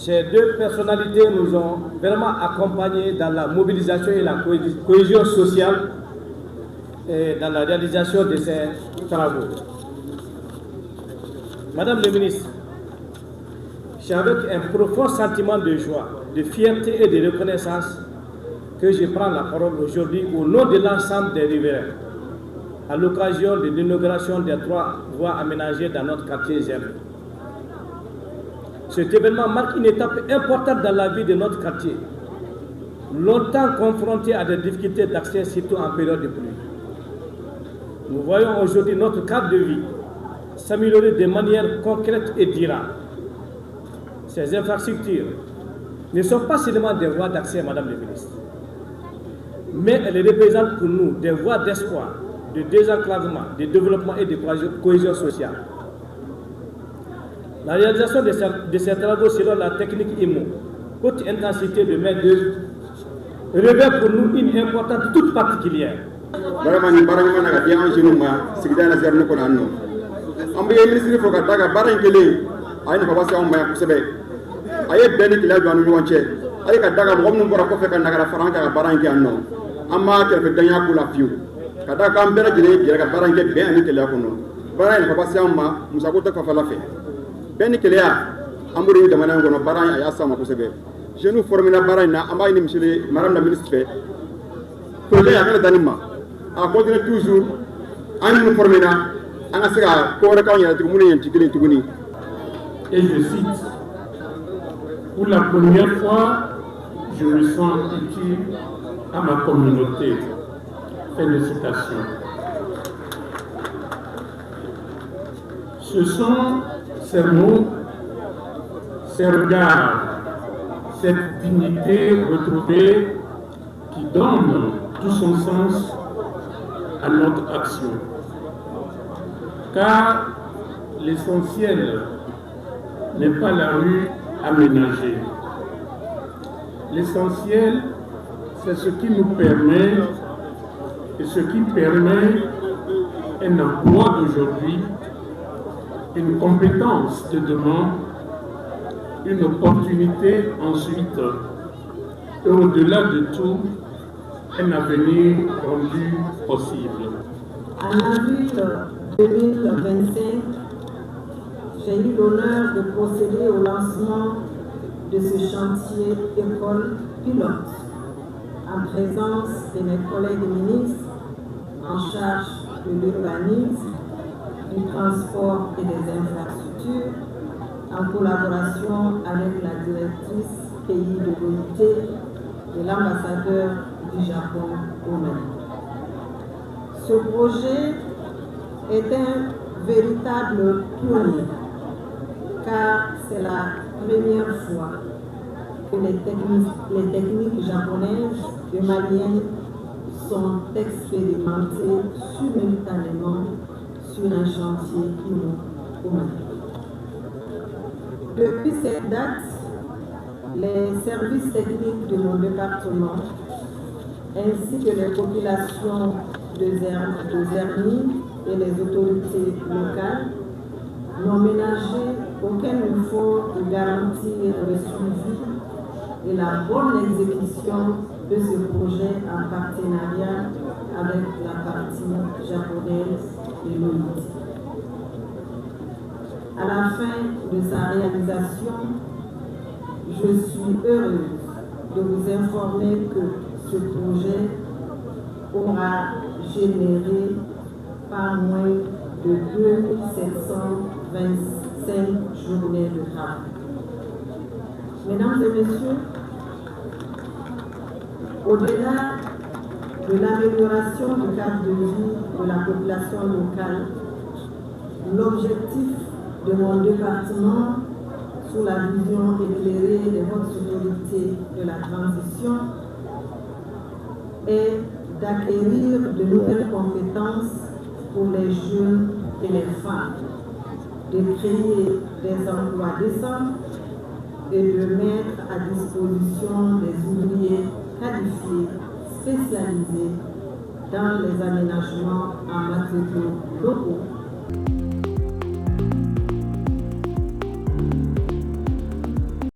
Ces deux personnalités nous ont vraiment accompagnés dans la mobilisation et la cohésion sociale et dans la réalisation de ces travaux. Madame le ministre, c'est avec un profond sentiment de joie, de fierté et de reconnaissance que je prends la parole aujourd'hui au nom de l'ensemble des riverains, à l'occasion de l'inauguration des 3 voies aménagées dans notre quartier Germain. Cet événement marque une étape importante dans la vie de notre quartier, longtemps confronté à des difficultés d'accès, surtout en période de pluie. Nous voyons aujourd'hui notre cadre de vie s'améliorer de manière concrète et durable. Ces infrastructures ne sont pas seulement des voies d'accès, Madame la ministre, mais elles représentent pour nous des voies d'espoir, de désenclavement, de développement et de cohésion sociale. La réalisation de ces travaux selon la technique IMO, haute intensité de main-d'œuvre, revêt pour nous une importance toute particulière. Ben Kelea, Amouri de Manangono, Baran, Ayasama Kosebe. Je nous forme la Barana, Amaï, Madame la ministre, projet à Danima. À continuer toujours, en nous formera, en Asera, Korakanya, Tumuni, Tikili, Tuguni. Et je cite, pour la première fois, je me sens utile à ma communauté. Félicitations. Ce sont ces mots, ces regards, cette dignité retrouvée qui donnent tout son sens à notre action. Car l'essentiel n'est pas la rue aménagée. L'essentiel, c'est ce qui nous permet et ce qui permet un emploi d'aujourd'hui, une compétence de demain, une opportunité ensuite, et au-delà de tout, un avenir rendu possible. En avril 2025, j'ai eu l'honneur de procéder au lancement de ce chantier école pilote, en présence de mes collègues ministres en charge de l'urbanisme, du transport et des infrastructures, en collaboration avec la directrice pays de l'OIT et l'ambassadeur du Japon au Mali. Ce projet est un véritable pionnier, car c'est la première fois que les techniques japonaises et maliennes sont expérimentées simultanément sur un chantier au Mali. Depuis cette date, les services techniques de mon département ainsi que les populations de Zerny et les autorités locales n'ont ménagé aucun effort de garantir le suivi et la bonne exécution de ce projet en partenariat avec la partie japonaise et l'OIT. À la fin de sa réalisation, je suis heureuse de vous informer que ce projet aura généré pas moins de 2725 journées de travail. Mesdames et messieurs, au-delà de l'amélioration du cadre de vie de la population locale, l'objectif de mon département, sous la vision éclairée des hautes autorités de la transition, est d'acquérir de nouvelles compétences pour les jeunes et les femmes, de créer des emplois décents et de mettre à disposition des ouvriers qualifiés, spécialisés dans les aménagements en matériaux locaux